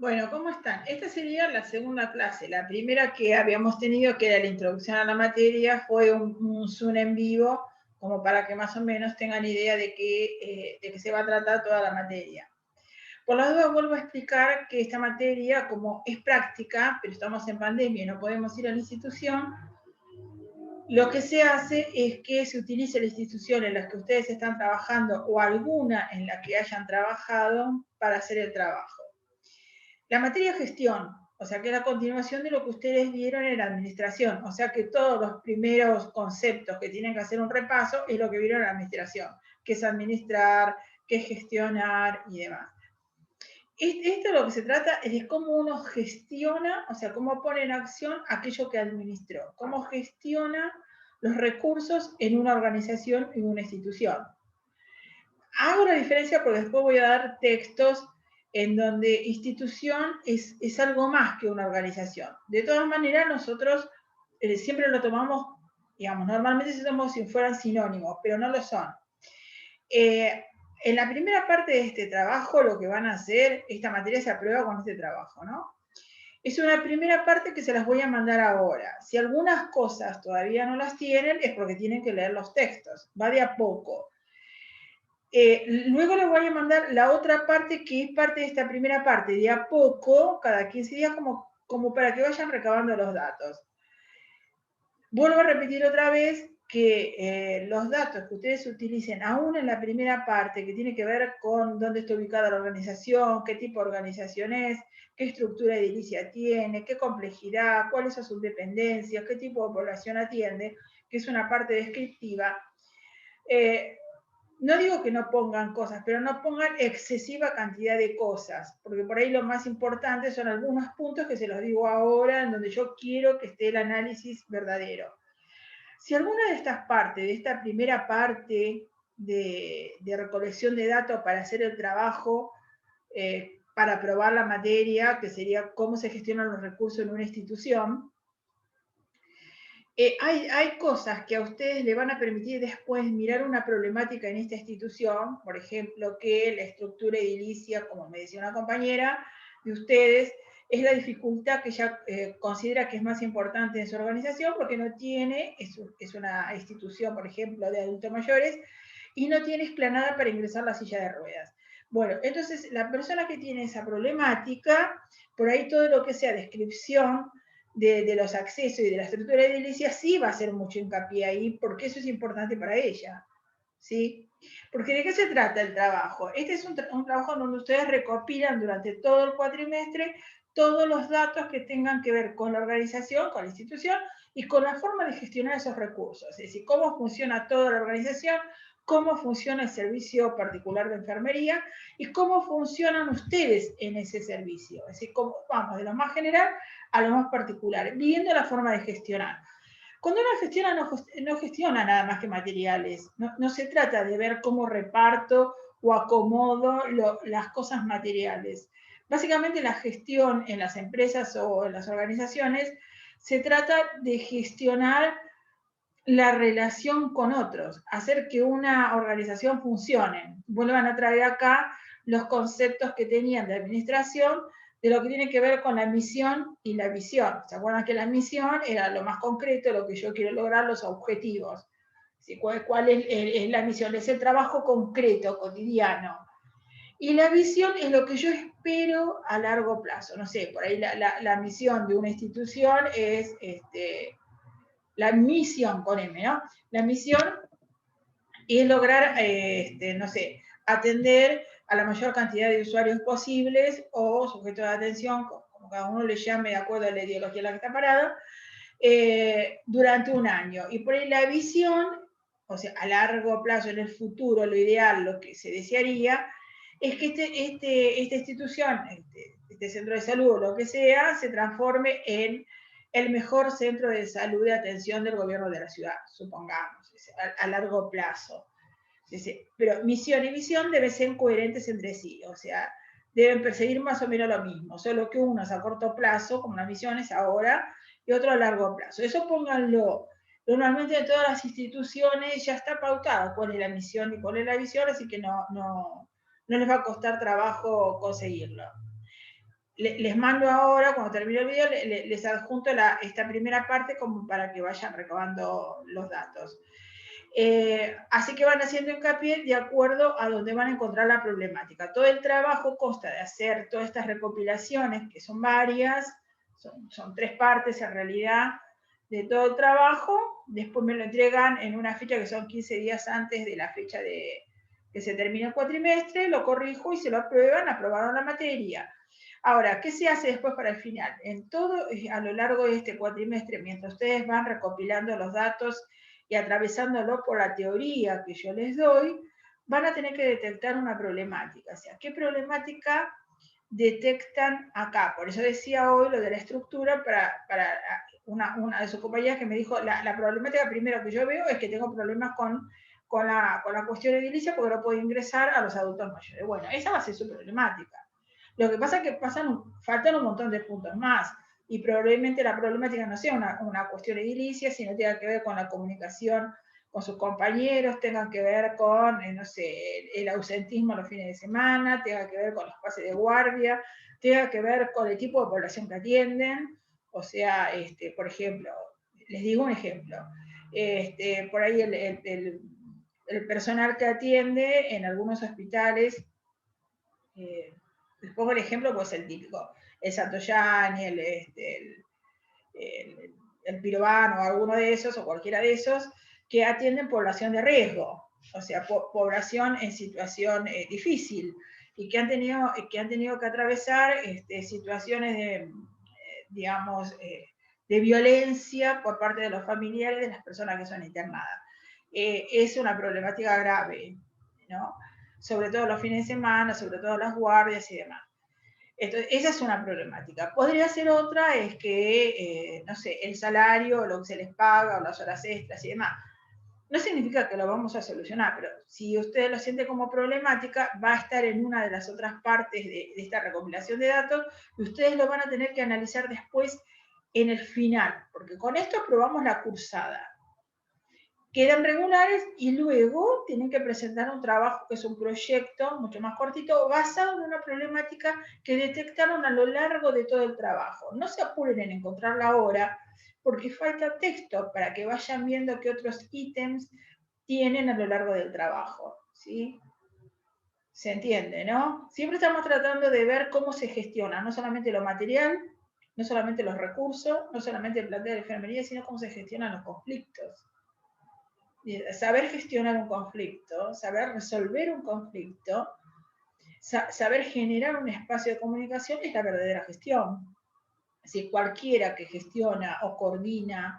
Bueno, ¿cómo están? Esta sería la segunda clase. La primera que habíamos tenido, que era la introducción a la materia, fue un Zoom en vivo, como para que más o menos tengan idea de qué se va a tratar toda la materia. Por las dudas vuelvo a explicar que esta materia, como es práctica, pero estamos en pandemia y no podemos ir a la institución, lo que se hace es que se utilice la institución en la que ustedes están trabajando o alguna en la que hayan trabajado para hacer el trabajo. La materia gestión, o sea que es la continuación de lo que ustedes vieron en la administración, o sea que todos los primeros conceptos que tienen que hacer un repaso es lo que vieron en la administración, que es administrar, que es gestionar y demás. Esto lo que se trata es de cómo uno gestiona, o sea, cómo pone en acción aquello que administró, cómo gestiona los recursos en una organización, en una institución. Hago una diferencia porque después voy a dar textos en donde institución es algo más que una organización. De todas maneras, nosotros siempre lo tomamos, digamos, normalmente se toman si fueran sinónimos, pero no lo son. En la primera parte de este trabajo, lo que van a hacer, esta materia se aprueba con este trabajo, ¿no? Es una primera parte que se las voy a mandar ahora. Si algunas cosas todavía no las tienen, es porque tienen que leer los textos. Va de a poco. Luego les voy a mandar la otra parte que es parte de esta primera parte, de a poco, cada 15 días, como para que vayan recabando los datos. Vuelvo a repetir otra vez que los datos que ustedes utilicen, aún en la primera parte, que tiene que ver con dónde está ubicada la organización, qué tipo de organización es, qué estructura edilicia tiene, qué complejidad, cuáles son sus dependencias, qué tipo de población atiende, que es una parte descriptiva, no digo que no pongan cosas, pero no pongan excesiva cantidad de cosas, porque por ahí lo más importante son algunos puntos que se los digo ahora, en donde yo quiero que esté el análisis verdadero. Si alguna de estas partes, de esta primera parte de recolección de datos para hacer el trabajo, para aprobar la materia, que sería cómo se gestionan los recursos en una institución, hay cosas que a ustedes le van a permitir después mirar una problemática en esta institución, por ejemplo, que la estructura edilicia, como me decía una compañera de ustedes, es la dificultad que ella considera que es más importante en su organización porque no tiene, es una institución, por ejemplo, de adultos mayores, y no tiene explanada para ingresar la silla de ruedas. Bueno, entonces la persona que tiene esa problemática, por ahí todo lo que sea descripción de los accesos y de la estructura edilicia, sí va a hacer mucho hincapié ahí, porque eso es importante para ella, ¿sí? Porque ¿de qué se trata el trabajo? Este es un trabajo donde ustedes recopilan durante todo el cuatrimestre todos los datos que tengan que ver con la organización, con la institución y con la forma de gestionar esos recursos, es decir, cómo funciona toda la organización, cómo funciona el servicio particular de enfermería y cómo funcionan ustedes en ese servicio. Es decir, cómo, vamos de lo más general a lo más particular, viendo la forma de gestionar. Cuando uno gestiona, no gestiona nada más que materiales. No se trata de ver cómo reparto o acomodo las cosas materiales. Básicamente la gestión en las empresas o en las organizaciones se trata de gestionar la relación con otros, hacer que una organización funcione. Vuelvan a traer acá los conceptos que tenían de administración de lo que tiene que ver con la misión y la visión. ¿Se acuerdan que la misión era lo más concreto, lo que yo quiero lograr, los objetivos? ¿Cuál es la misión? Es el trabajo concreto, cotidiano. Y la visión es lo que yo espero a largo plazo. No sé, por ahí la misión de una institución es la misión con M, ¿no? La misión es lograr, no sé, atender a la mayor cantidad de usuarios posibles o sujetos de atención, como cada uno le llame de acuerdo a la ideología en la que está parado, durante un año. Y por ahí la visión, o sea, a largo plazo, en el futuro, lo ideal, lo que se desearía, es que esta institución, este centro de salud o lo que sea, se transforme en el mejor centro de salud de atención del gobierno de la ciudad, supongamos, a largo plazo. Pero misión y visión deben ser coherentes entre sí, o sea, deben perseguir más o menos lo mismo, solo que uno es a corto plazo, como las misiones ahora, y otro a largo plazo. Eso pónganlo. Normalmente en todas las instituciones ya está pautado cuál es la misión y cuál es la visión, así que no les va a costar trabajo conseguirlo. les mando ahora, cuando termine el video, les adjunto esta primera parte como para que vayan recabando los datos. Así que van haciendo hincapié de acuerdo a donde van a encontrar la problemática. Todo el trabajo consta de hacer todas estas recopilaciones, que son varias, son 3 partes en realidad de todo el trabajo. Después me lo entregan en una fecha que son 15 días antes de la fecha de que se termine el cuatrimestre, lo corrijo y se lo aprueban, aprobaron la materia. Ahora, ¿qué se hace después para el final? En todo, a lo largo de este cuatrimestre, mientras ustedes van recopilando los datos y atravesándolo por la teoría que yo les doy, van a tener que detectar una problemática. O sea, ¿qué problemática detectan acá? Por eso decía hoy lo de la estructura para una de sus compañeras que me dijo, la problemática primero que yo veo es que tengo problemas con la cuestión edilicia porque no puedo ingresar a los adultos mayores. Bueno, esa va a ser su problemática. Lo que pasa es que faltan un montón de puntos más y probablemente la problemática no sea una cuestión edilicia, sino tenga que ver con la comunicación con sus compañeros, tenga que ver con, no sé, el ausentismo los fines de semana, tenga que ver con los pases de guardia, tenga que ver con el tipo de población que atienden. O sea, por ejemplo, les digo un ejemplo, por ahí el personal que atiende en algunos hospitales, les pongo el ejemplo, pues el típico, el Santoyani, el Pirobano, o alguno de esos, o cualquiera de esos, que atienden población de riesgo, o sea, población en situación difícil, y que han tenido que atravesar situaciones de, digamos, de violencia por parte de los familiares de las personas que son internadas. Es una problemática grave, ¿no? Sobre todo los fines de semana, sobre todo las guardias y demás. Entonces, esa es una problemática. Podría ser otra, es que, no sé, el salario, lo que se les paga, o las horas extras y demás. No significa que lo vamos a solucionar, pero si usted lo siente como problemática, va a estar en una de las otras partes de esta recopilación de datos y ustedes lo van a tener que analizar después en el final, porque con esto aprobamos la cursada. Quedan regulares y luego tienen que presentar un trabajo que es un proyecto mucho más cortito basado en una problemática que detectaron a lo largo de todo el trabajo. No se apuren en encontrarla ahora porque falta texto para que vayan viendo qué otros ítems tienen a lo largo del trabajo, ¿sí? Se entiende, ¿no? Siempre estamos tratando de ver cómo se gestiona, no solamente lo material, no solamente los recursos, no solamente el plantel de enfermería, sino cómo se gestionan los conflictos. Saber gestionar un conflicto, saber resolver un conflicto, saber generar un espacio de comunicación es la verdadera gestión. Si cualquiera que gestiona o coordina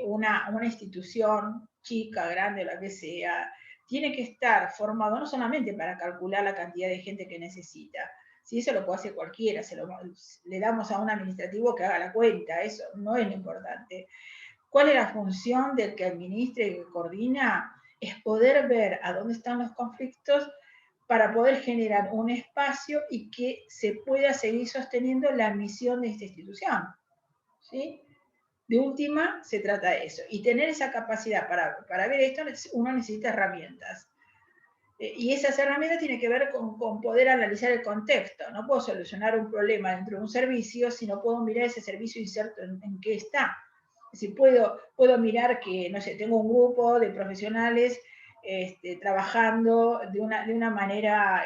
una institución, chica, grande, la que sea, tiene que estar formado no solamente para calcular la cantidad de gente que necesita, si eso lo puede hacer cualquiera, le damos a un administrativo que haga la cuenta, eso no es lo importante. ¿Cuál es la función del que administra y que coordina? Es poder ver a dónde están los conflictos para poder generar un espacio y que se pueda seguir sosteniendo la misión de esta institución. ¿Sí? De última, se trata de eso. Y tener esa capacidad para ver esto, uno necesita herramientas. Y esas herramientas tienen que ver con poder analizar el contexto. No puedo solucionar un problema dentro de un servicio si no puedo mirar ese servicio inserto en qué está. Si puedo mirar que, no sé, tengo un grupo de profesionales trabajando de una manera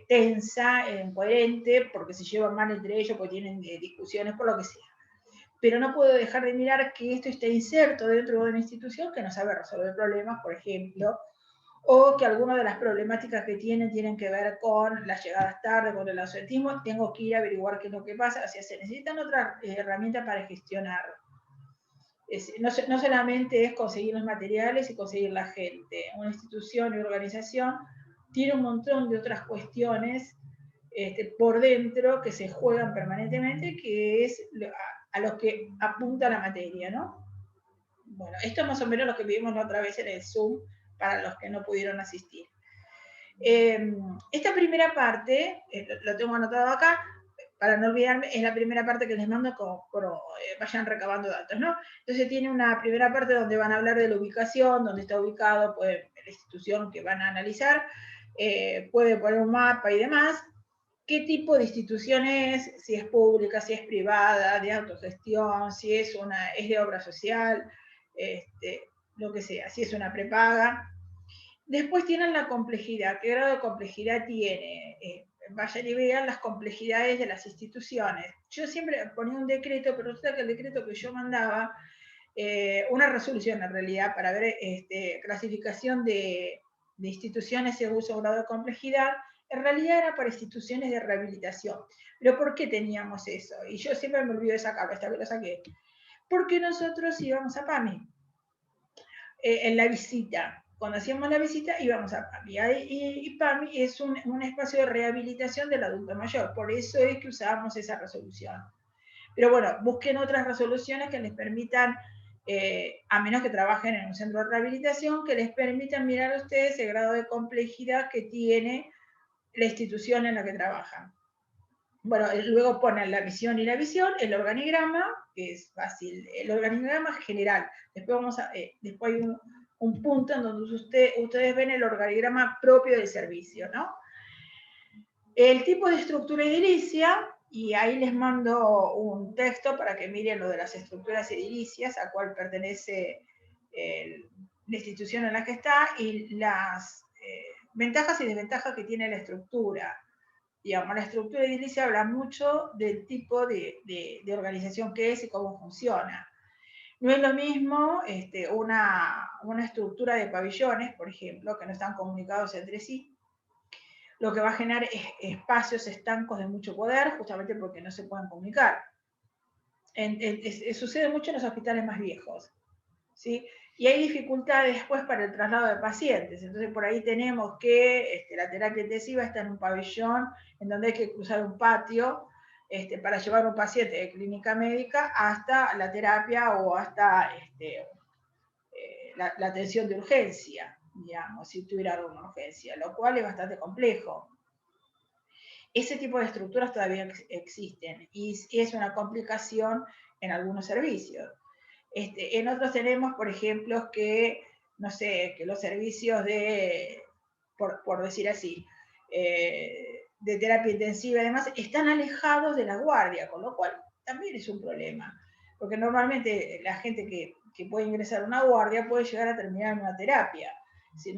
tensa, incoherente, porque se llevan mal entre ellos, porque tienen discusiones, por lo que sea. Pero no puedo dejar de mirar que esto está inserto dentro de una institución que no sabe resolver problemas, por ejemplo, o que algunas de las problemáticas que tienen que ver con las llegadas tarde, con el ausentismo, tengo que ir a averiguar qué es lo que pasa, o sea, se necesitan otras herramientas para gestionarlo. No solamente es conseguir los materiales y conseguir la gente. Una institución y organización tiene un montón de otras cuestiones por dentro que se juegan permanentemente, que es a lo que apunta la materia, ¿no? Bueno, esto es más o menos lo que vimos la otra vez en el Zoom para los que no pudieron asistir. Esta primera parte, lo tengo anotado acá, para no olvidarme, es la primera parte que les mando, vayan recabando datos, ¿no? Entonces tiene una primera parte donde van a hablar de la ubicación, donde está ubicado pues, la institución que van a analizar, puede poner un mapa y demás, qué tipo de institución es, si es pública, si es privada, de autogestión, si es de obra social, lo que sea, si es una prepaga. Después tienen la complejidad, qué grado de complejidad tiene. Vayan y vean las complejidades de las instituciones. Yo siempre ponía un decreto, pero resulta que el decreto que yo mandaba, una resolución en realidad, para ver clasificación de instituciones según su grado de complejidad, en realidad era para instituciones de rehabilitación. Pero ¿por qué teníamos eso? Y yo siempre me olvido de sacarlo, esta vez lo saqué. Porque nosotros íbamos a PAMI, en la visita. Cuando hacíamos la visita íbamos a PAMI. Y PAMI es un espacio de rehabilitación del adulto mayor. Por eso es que usábamos esa resolución. Pero bueno, busquen otras resoluciones que les permitan, a menos que trabajen en un centro de rehabilitación, que les permitan mirar a ustedes el grado de complejidad que tiene la institución en la que trabajan. Bueno, luego ponen la misión y la visión, el organigrama, que es fácil, el organigrama general. Después hay un punto en donde ustedes ven el organigrama propio del servicio, ¿no? El tipo de estructura edilicia, y ahí les mando un texto para que miren lo de las estructuras edilicias, a cuál pertenece la institución en la que está, y las ventajas y desventajas que tiene la estructura. Digamos, la estructura edilicia habla mucho del tipo de organización que es y cómo funciona. No es lo mismo una estructura de pabellones, por ejemplo, que no están comunicados entre sí, lo que va a generar espacios estancos de mucho poder, justamente porque no se pueden comunicar. Sucede mucho en los hospitales más viejos, ¿sí? Y hay dificultades después para el traslado de pacientes. Entonces, por ahí tenemos que la terapia intensiva está en un pabellón en donde hay que cruzar un patio para llevar un paciente de clínica médica hasta la terapia o hasta la atención de urgencia, digamos, si tuviera alguna urgencia, lo cual es bastante complejo. Ese tipo de estructuras todavía existen y es una complicación en algunos servicios. En otros tenemos, por ejemplo, que, no sé, que los servicios por decir así, de terapia intensiva y demás, están alejados de la guardia, con lo cual también es un problema. Porque normalmente la gente que puede ingresar a una guardia puede llegar a terminar en una terapia.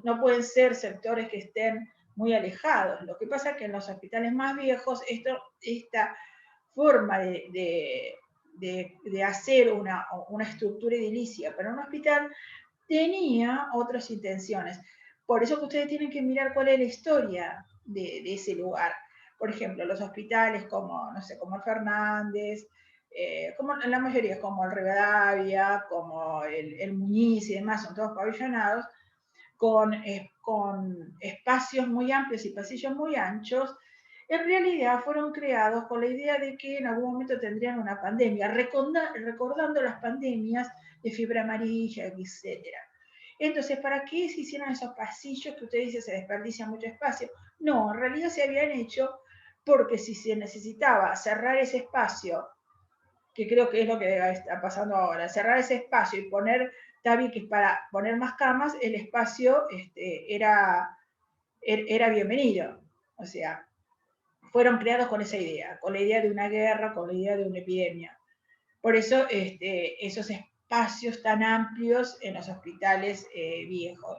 No pueden ser sectores que estén muy alejados. Lo que pasa es que en los hospitales más viejos, esta forma de hacer una estructura edilicia para un hospital tenía otras intenciones. Por eso que ustedes tienen que mirar cuál es la historia de ese lugar. Por ejemplo, los hospitales como, no sé, como el Fernández, como la mayoría, como el Rivadavia, como el Muñiz y demás, son todos pabellonados, con espacios muy amplios y pasillos muy anchos, en realidad fueron creados con la idea de que en algún momento tendrían una pandemia, recordando las pandemias de fiebre amarilla, etc. Entonces, ¿para qué se hicieron esos pasillos que usted dice se desperdicia mucho espacio? No, en realidad se habían hecho porque si se necesitaba cerrar ese espacio, que creo que es lo que está pasando ahora, cerrar ese espacio y poner tabiques para poner más camas, el espacio era bienvenido. O sea, fueron creados con esa idea, con la idea de una guerra, con la idea de una epidemia. Por eso esos espacios tan amplios en los hospitales viejos.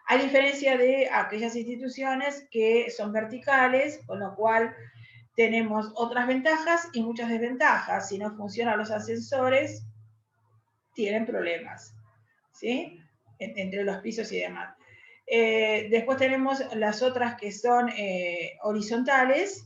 A diferencia de aquellas instituciones que son verticales, con lo cual tenemos otras ventajas y muchas desventajas. Si no funcionan los ascensores, tienen problemas, ¿sí? Entre los pisos y demás. Después tenemos las otras que son horizontales,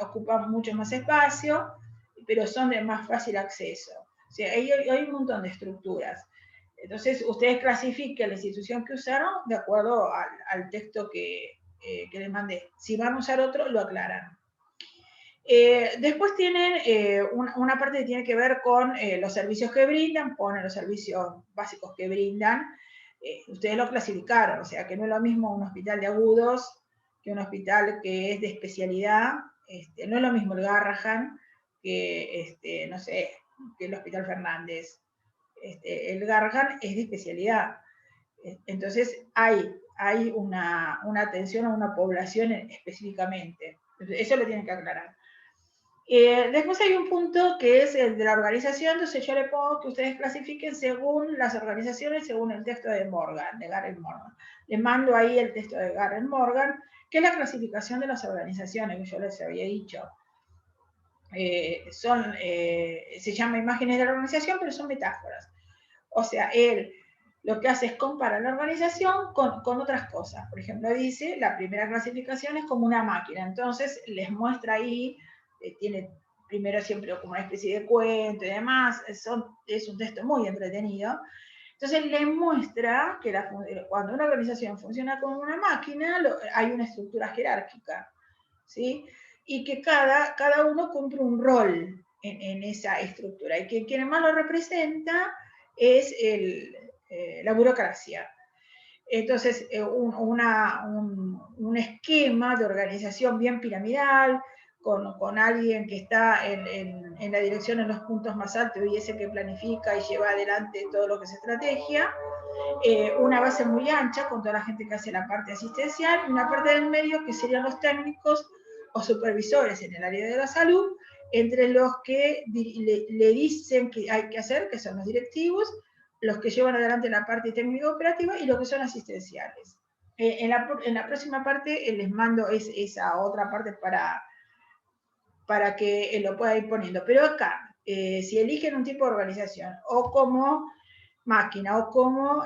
ocupan mucho más espacio, pero son de más fácil acceso. O sea, hay un montón de estructuras. Entonces, ustedes clasifiquen la institución que usaron de acuerdo al texto que les mandé. Si van a usar otro, lo aclaran. Después tienen una parte que tiene que ver con los servicios que brindan, ponen los servicios básicos que brindan. Ustedes lo clasificaron, o sea que no es lo mismo un hospital de agudos que un hospital que es de especialidad. No es lo mismo el Garrahan que, no sé, que el Hospital Fernández. El Garrahan es de especialidad. Entonces hay una atención a una población específicamente. Eso lo tienen que aclarar. Después hay un punto que es el de la organización, entonces yo le pongo que ustedes clasifiquen según las organizaciones, según el texto de Morgan, de Gareth Morgan. Les mando ahí el texto de Gareth Morgan, que es la clasificación de las organizaciones que yo les había dicho. Se llama imágenes de la organización, pero son metáforas. O sea, él lo que hace es comparar la organización con otras cosas. Por ejemplo, dice, la primera clasificación es como una máquina. Entonces, les muestra ahí, tiene primero siempre como una especie de cuento y demás. Es un texto muy entretenido. Entonces, les muestra que cuando una organización funciona como una máquina, hay una estructura jerárquica, ¿sí? Y que cada uno cumple un rol en esa estructura. Y que quien más lo representa es la burocracia. Entonces, un esquema de organización bien piramidal, con alguien que está en la dirección en los puntos más altos y ese que planifica y lleva adelante todo lo que es estrategia, una base muy ancha con toda la gente que hace la parte asistencial, y una parte del medio que serían los técnicos o supervisores en el área de la salud, entre los que le dicen que hay que hacer, que son los directivos, los que llevan adelante la parte técnica operativa y los que son asistenciales. En la próxima parte les mando esa otra parte para que lo pueda ir poniendo. Pero acá, si eligen un tipo de organización o como máquina o como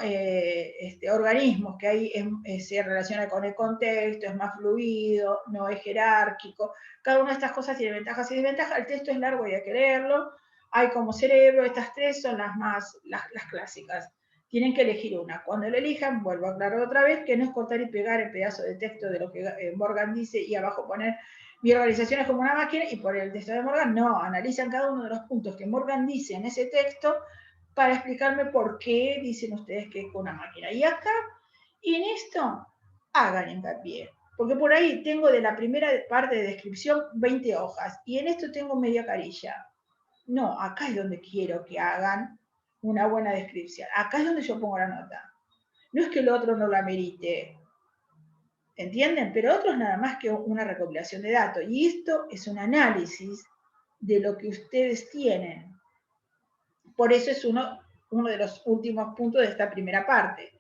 organismos que ahí se relaciona con el contexto, es más fluido, no es jerárquico. Cada una de estas cosas tiene ventajas y desventajas. El texto es largo y hay que leerlo. Hay como cerebro, estas tres son las clásicas. Tienen que elegir una. Cuando lo elijan, vuelvo a aclarar otra vez que no es cortar y pegar el pedazo de texto de lo que Morgan dice y abajo poner mi organización es como una máquina y poner el texto de Morgan. No, analizan cada uno de los puntos que Morgan dice en ese texto para explicarme por qué dicen ustedes que es con una máquina. Y acá, y en esto, hagan hincapié. Porque por ahí tengo de la primera parte de descripción 20 hojas y en esto tengo media carilla. No, acá es donde quiero que hagan una buena descripción. Acá es donde yo pongo la nota. No es que el otro no la merite, ¿entienden? Pero otro es nada más que una recopilación de datos. Y esto es un análisis de lo que ustedes tienen. Por eso es uno de los últimos puntos de esta primera parte,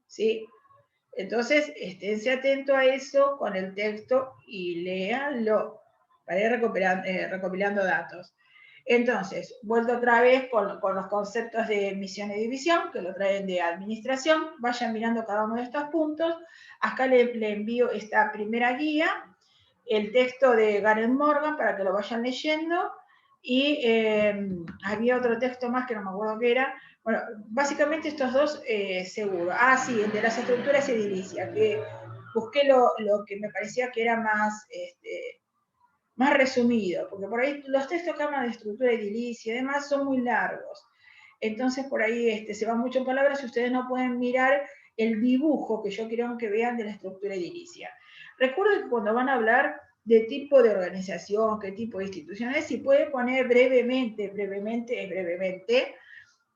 ¿sí? Entonces, esténse atentos a eso con el texto y léanlo para ir recopilando datos. Entonces, vuelvo otra vez con los conceptos de misión y división, que lo traen de administración. Vayan mirando cada uno de estos puntos. Acá le envío esta primera guía, el texto de Gareth Morgan, para que lo vayan leyendo. Y había otro texto más que no me acuerdo qué era. Bueno, básicamente estos dos seguro. Ah, sí, el de las estructuras edilicias, que busqué lo que me parecía que era más resumido, porque por ahí los textos que hablan de estructura edilicia y demás son muy largos. Entonces por ahí se van mucho en palabras y ustedes no pueden mirar el dibujo que yo quiero que vean de la estructura edilicia. Recuerden que cuando van a hablar de tipo de organización, qué tipo de instituciones, si puede poner brevemente,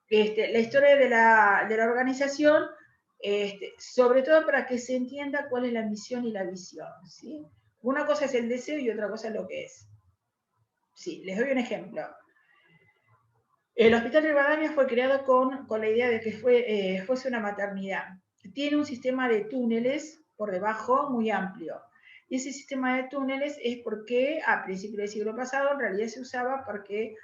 la historia de la organización, sobre todo para que se entienda cuál es la misión y la visión, ¿sí? Una cosa es el deseo y otra cosa es lo que es. Sí, les doy un ejemplo. El Hospital de Rivadavia fue creado con la idea de que fuese una maternidad. Tiene un sistema de túneles por debajo muy amplio. Y ese sistema de túneles es porque a principios del siglo pasado en realidad se usaba porque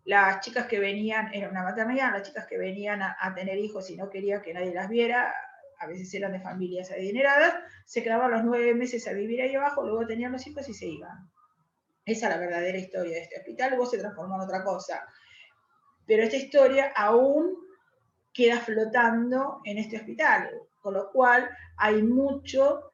las chicas que venían, era una maternidad, las chicas que venían a tener hijos y no quería que nadie las viera, a veces eran de familias adineradas, se quedaban los 9 meses a vivir ahí abajo, luego tenían los hijos y se iban. Esa es la verdadera historia de este hospital, luego se transformó en otra cosa. Pero esta historia aún queda flotando en este hospital, con lo cual hay mucho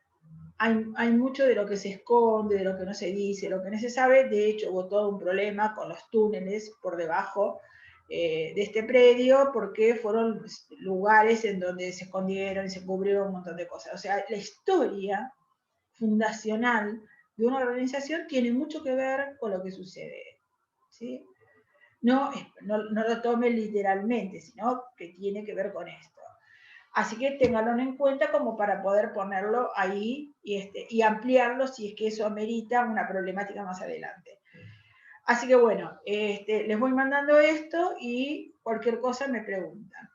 de lo que se esconde, de lo que no se dice, lo que no se sabe. De hecho, hubo todo un problema con los túneles por debajo de este predio, porque fueron lugares en donde se escondieron y se cubrieron un montón de cosas. O sea, la historia fundacional de una organización tiene mucho que ver con lo que sucede, ¿sí? No lo tome literalmente, sino que tiene que ver con esto. Así que ténganlo en cuenta como para poder ponerlo ahí y ampliarlo si es que eso amerita una problemática más adelante. Así que bueno, les voy mandando esto y cualquier cosa me preguntan.